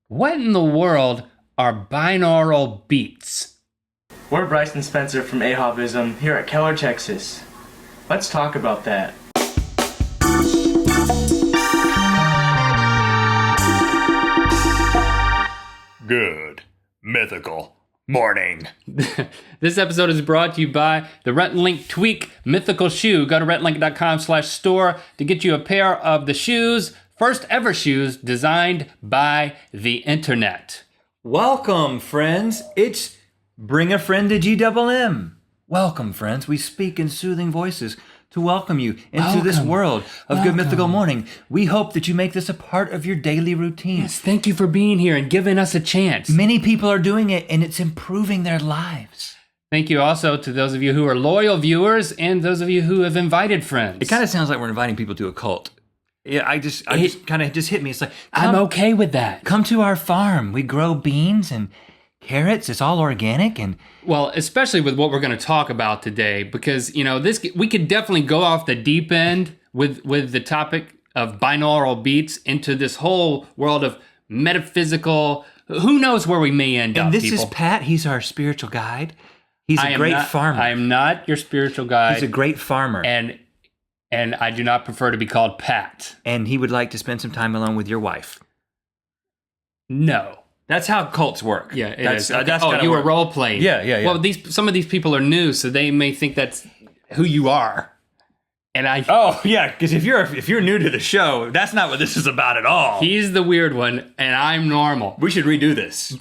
What in the world are binaural beats? We're Bryce and Spencer from Ahobism here at Keller, Texas. Let's talk about that. Good mythical morning. This episode is brought to you by the Rhett and Link Tweak Mythical Shoe. Go to RhettandLink.com/store to get you a pair of the shoes, first ever shoes designed by the internet. Welcome, friends. It's Bring a Friend to GMM. Welcome, friends. We speak in soothing voices to welcome you into this world of Good Mythical Morning. We hope that you make this a part of your daily routine. Yes, thank you for being here and giving us a chance. Many people are doing it, and it's improving their lives. Thank you also to those of you who are loyal viewers and those of you who have invited friends. It kind of sounds like we're inviting people to a cult. Yeah, it just hit me. It's like, I'm okay with that. Come to our farm. We grow beans and carrots. It's all organic and... Well, especially with what we're going to talk about today, because, you know, this we could definitely go off the deep end with the topic of binaural beats into this whole world of metaphysical. Who knows where we may end up, And this people. is Pat. He's our spiritual guide. He's a great farmer. I am not your spiritual guide. He's a great farmer. And I do not prefer to be called Pat. And he would like to spend some time alone with your wife. No. That's how cults work. Yeah, it that's, is. Okay. That's you were role playing. Yeah. Well, some of these people are new, so they may think that's who you are. And Oh yeah, because if you're new to the show, that's not what this is about at all. He's the weird one, and I'm normal. We should redo this.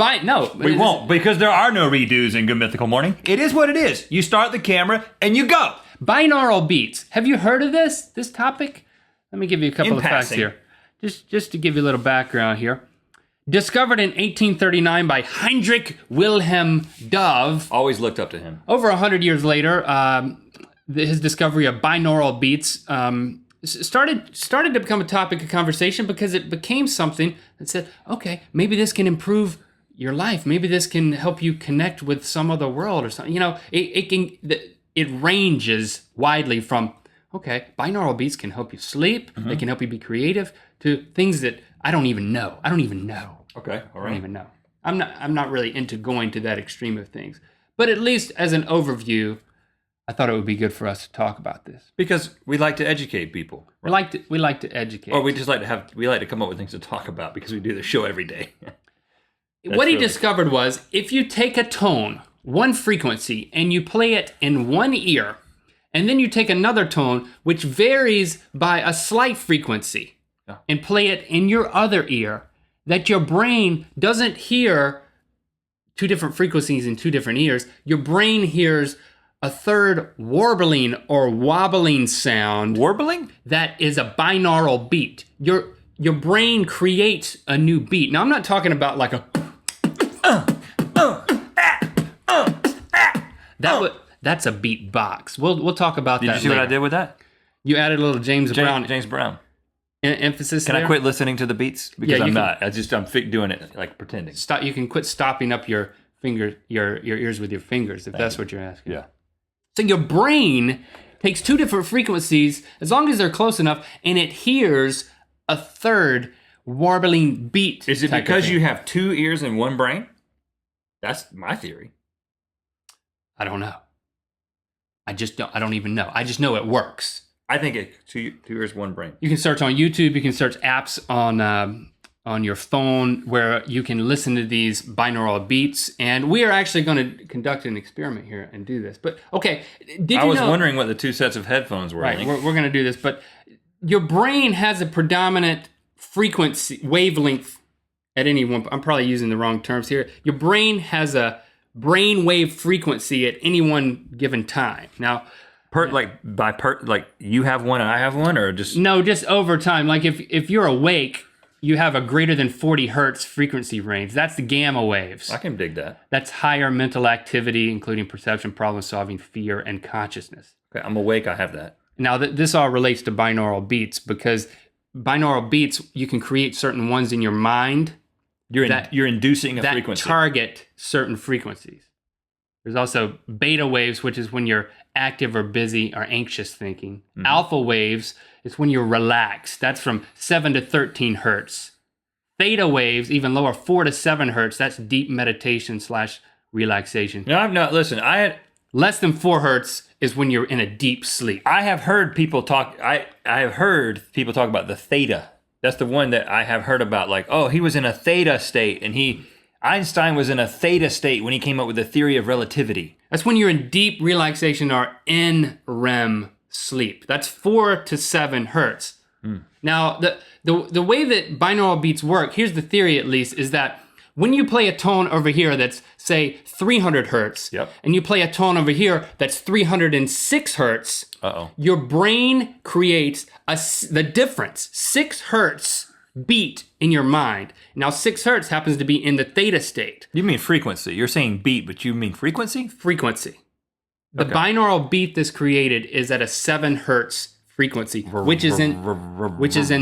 We won't, because there are no redos in Good Mythical Morning. It is what it is. You start the camera and you go. Binaural beats. Have you heard of this topic? Let me give you a couple In of facts passing. here. Just to give you a little background here. Discovered in 1839 by Heinrich Wilhelm Dove. Always looked up to him. Over 100 years later, his discovery of binaural beats started to become a topic of conversation because it became something that said, okay, maybe this can improve your life. Maybe this can help you connect with some other world or something. You know, it ranges widely from, okay, binaural beats can help you sleep. Mm-hmm. They can help you be creative, to things that I don't even know. Okay, all right. I don't even know. I'm not really into going to that extreme of things. But at least as an overview, I thought it would be good for us to talk about this. Because we like to educate people. Right? We like to educate. Or we just like to come up with things to talk about because we do the show every day. What he discovered was, if you take a tone, one frequency, and you play it in one ear, and then you take another tone which varies by a slight frequency, and play it in your other ear, that your brain doesn't hear two different frequencies in two different ears. Your brain hears a third warbling or wobbling sound. Warbling? That is a binaural beat. Your brain creates a new beat. Now, I'm not talking about like a... That's a beatbox. We'll talk about that later. Did you see what I did with that? You added a little James Brown. James Brown. Emphasis. Can I quit listening to the beats? Because I'm not. I'm doing it like pretending. Stop. You can quit stopping up your ears with your fingers if that's what you're asking. Yeah. So your brain takes two different frequencies as long as they're close enough, and it hears a third warbling beat. Is it because you have two ears and one brain? That's my theory. I don't know. I don't even know. I just know it works. I think two ears, one brain. You can search on YouTube. You can search apps on your phone where you can listen to these binaural beats. And we are actually going to conduct an experiment here and do this. But okay, I was wondering what the two sets of headphones were. Right, we're going to do this. But your brain has a predominant frequency wavelength at any one. I'm probably using the wrong terms here. Your brain has a brainwave frequency at any one given time. Now. Like you have one and I have one, or just over time. Like if you're awake, you have a greater than 40 hertz frequency range. That's the gamma waves. I can dig that. That's higher mental activity, including perception, problem solving, fear, and consciousness. Okay, I'm awake. I have that. Now this all relates to binaural beats, because binaural beats, you can create certain ones in your mind. You're inducing a that frequency. Target certain frequencies. There's also beta waves, which is when you're active or busy or anxious thinking. Mm-hmm. Alpha waves is when you're relaxed. That's from 7 to 13 hertz. theta waves, even lower, 4 to 7 hertz. That's deep meditation / relaxation. No, I'm not. Listen, Less than 4 hertz is when you're in a deep sleep. I have heard people talk. I have heard people talk about the theta. That's the one that I have heard about. Like, oh, he was in a theta state, and Einstein was in a theta state when he came up with the theory of relativity. That's when you're in deep relaxation or in REM sleep. That's 4 to 7 hertz. Now, the way that binaural beats work, here's the theory at least, is that when you play a tone over here that's, say, 300 hertz, and you play a tone over here that's 306 hertz, your brain creates the difference, 6 hertz beat in your mind. Now, 6 hertz happens to be in the theta state. You mean frequency. You're saying beat, but you mean frequency? Frequency. The binaural beat that's created is at a 7 hertz frequency, which is in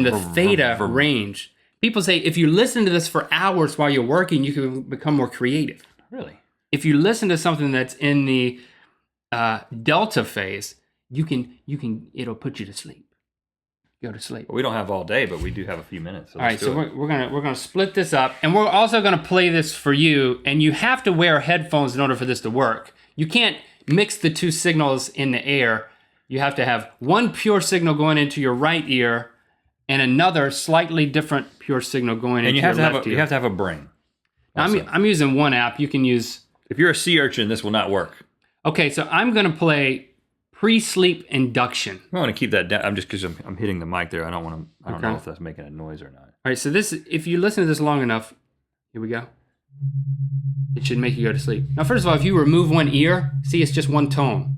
the theta range. People say if you listen to this for hours while you're working, you can become more creative. Really? If you listen to something that's in the delta phase, it'll put you to sleep. Go to sleep. Well, we don't have all day, but we do have a few minutes. So all right, so we're gonna split this up, and we're also gonna play this for you. And you have to wear headphones in order for this to work. You can't mix the two signals in the air. You have to have one pure signal going into your right ear and another slightly different pure signal going into your left ear. You have to have a brain. Now, I'm using one app. You can use... If you're a sea urchin, this will not work. Okay, so I'm going to play pre-sleep induction. I want to keep that down. I'm just because I'm hitting the mic there. I don't know if that's making a noise or not. All right, so this, if you listen to this long enough, here we go. It should make you go to sleep. Now, first of all, if you remove one ear, see, it's just one tone.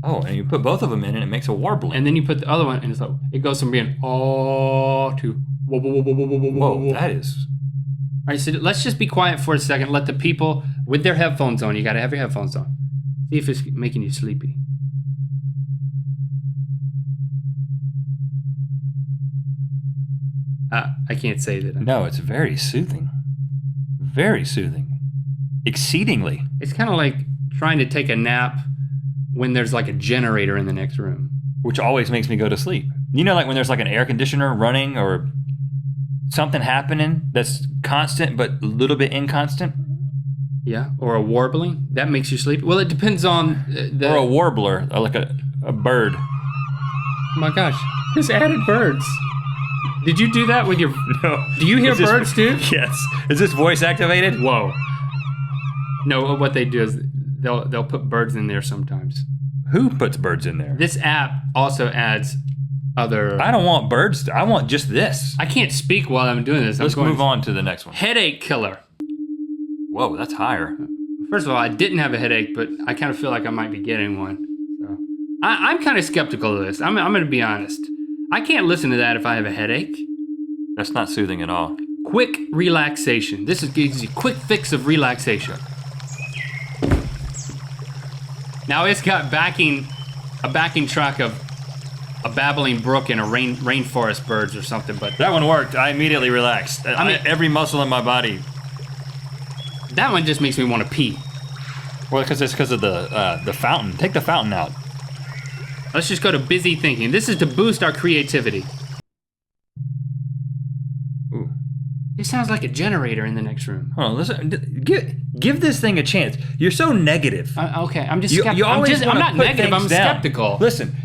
Oh, and you put both of them in, and it makes a warbling. And then you put the other one, and it's like, it goes from being oh to whoa, whoa, whoa, whoa, whoa, whoa, whoa. Whoa, that is... All right, so let's just be quiet for a second. Let the people with their headphones on, you got to have your headphones on. See if it's making you sleepy. I can't say that. No, it's very soothing. Very soothing. Exceedingly. It's kind of like trying to take a nap when there's like a generator in the next room. Which always makes me go to sleep. You know, like when there's like an air conditioner running or something happening that's constant but a little bit inconstant? Yeah, or a warbling. That makes you sleepy. Well, it depends on or a warbler, or like a bird. Oh my gosh, just added birds. Did you do that with your... No. Do you hear birds too? Yes. Is this voice activated? Whoa. No, what they do is they'll put birds in there sometimes. Who puts birds in there? This app also adds other... I don't want birds. I want just this. I can't speak while I'm doing this. Let's move on to the next one. Headache killer. Whoa, that's higher. First of all, I didn't have a headache, but I kind of feel like I might be getting one. So I'm kind of skeptical of this. I'm going to be honest. I can't listen to that if I have a headache. That's not soothing at all. Quick relaxation. This gives you a quick fix of relaxation. Now it's got a backing track of a babbling brook and a rainforest birds or something, but that one worked. I immediately relaxed. I mean, every muscle in my body. That one just makes me want to pee. Well, it's because of the fountain. Take the fountain out. Let's just go to busy thinking. This is to boost our creativity. Ooh. It sounds like a generator in the next room. Hold on, listen. Give this thing a chance. You're so negative. Okay, I'm just skeptical. I'm not negative, I'm skeptical. Listen,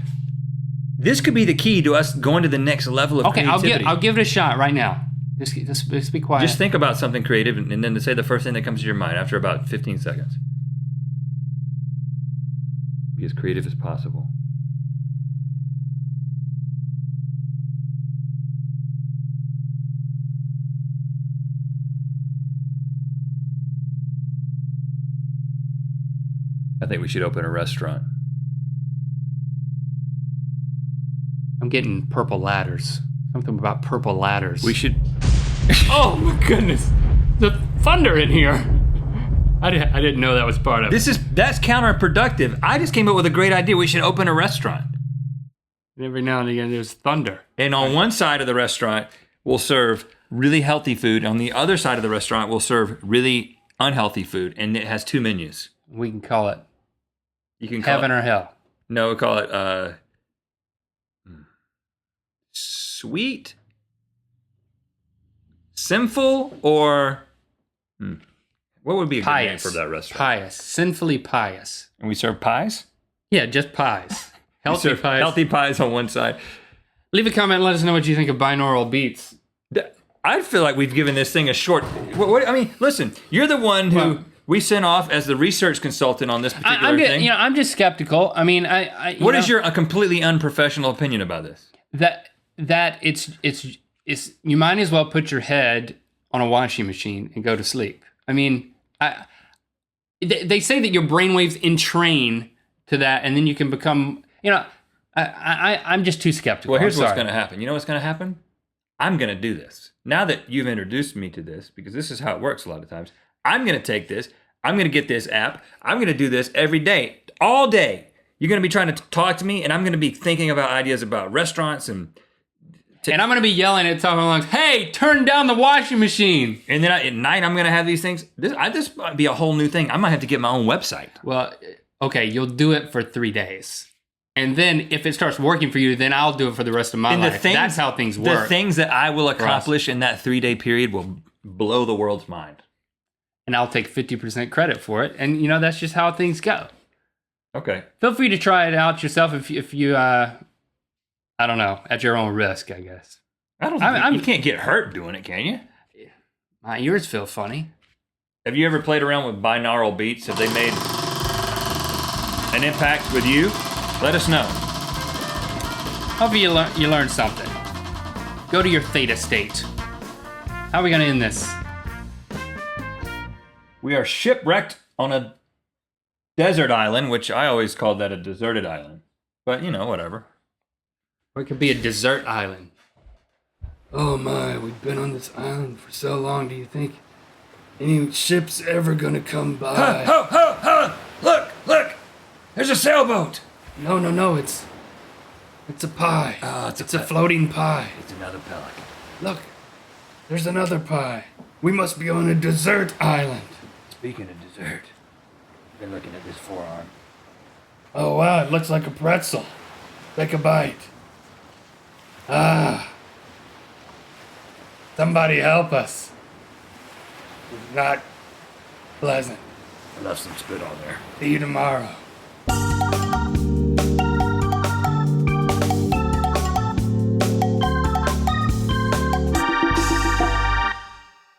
this could be the key to us going to the next level of creativity. Okay, I'll give it a shot right now. Just be quiet. Just think about something creative and then to say the first thing that comes to your mind after about 15 seconds. Be as creative as possible. I think we should open a restaurant. I'm getting purple ladders. Something about purple ladders. We should... Oh my goodness. The thunder in here. I didn't know that was part of it. That's counterproductive. I just came up with a great idea. We should open a restaurant. And every now and again there's thunder. And on one side of the restaurant, we'll serve really healthy food. On the other side of the restaurant, we'll serve really unhealthy food. And it has 2 menus. We can call it Heaven or Hell. No, we'll call it sweet, sinful or what would be a good name Pious. for that restaurant? Pious. Sinfully pious. And we serve pies? Yeah, just pies. We Healthy serve pies. Healthy pies on one side. Leave a comment and let us know what you think of binaural beats. I feel like we've given this thing a short. I mean, listen, you're the one who we sent off as the reresearch consultant on this particular thing. I'm just skeptical. I mean, What is your completely unprofessional opinion about this? That it's you might as well put your head on a washing machine and go to sleep. I mean, they say that your brainwaves entrain to that, and then you can become. I'm just too skeptical. Well, here's what's going to happen. You know what's going to happen? I'm going to do this. Now that you've introduced me to this, because this is how it works a lot of times, I'm going to take this. I'm going to get this app. I'm going to do this every day, all day. You're going to be trying to talk to me, and I'm going to be thinking about ideas about restaurants and I'm going to be yelling at top of my lungs, "Hey, turn down the washing machine!" And then at night, I'm going to have these things. This might be a whole new thing. I might have to get my own website. Well, okay, you'll do it for 3 days. And then if it starts working for you, then I'll do it for the rest of my life. That's how things work. The things that I will accomplish in that 3-day period will blow the world's mind. And I'll take 50% credit for it. And, that's just how things go. Okay. Feel free to try it out yourself if you, I don't know, at your own risk, I guess. You can't get hurt doing it, can you? My ears feel funny. Have you ever played around with binaural beats? Have they made an impact with you? Let us know. Hope you learned something. Go to your theta state. How are we going to end this? We are shipwrecked on a desert island, which I always called that a deserted island. But, whatever. Or it could be a desert island. Oh my, we've been on this island for so long. Do you think any ship's ever going to come by? Look! There's a sailboat! No, it's a pie. Oh, it's a floating pie. It's another pelican. Look, there's another pie. We must be on a desert island. Speaking of dessert, I've been looking at this forearm. Oh wow, it looks like a pretzel. Take a bite. Somebody help us. It's not pleasant. I left some spit on there. See you tomorrow.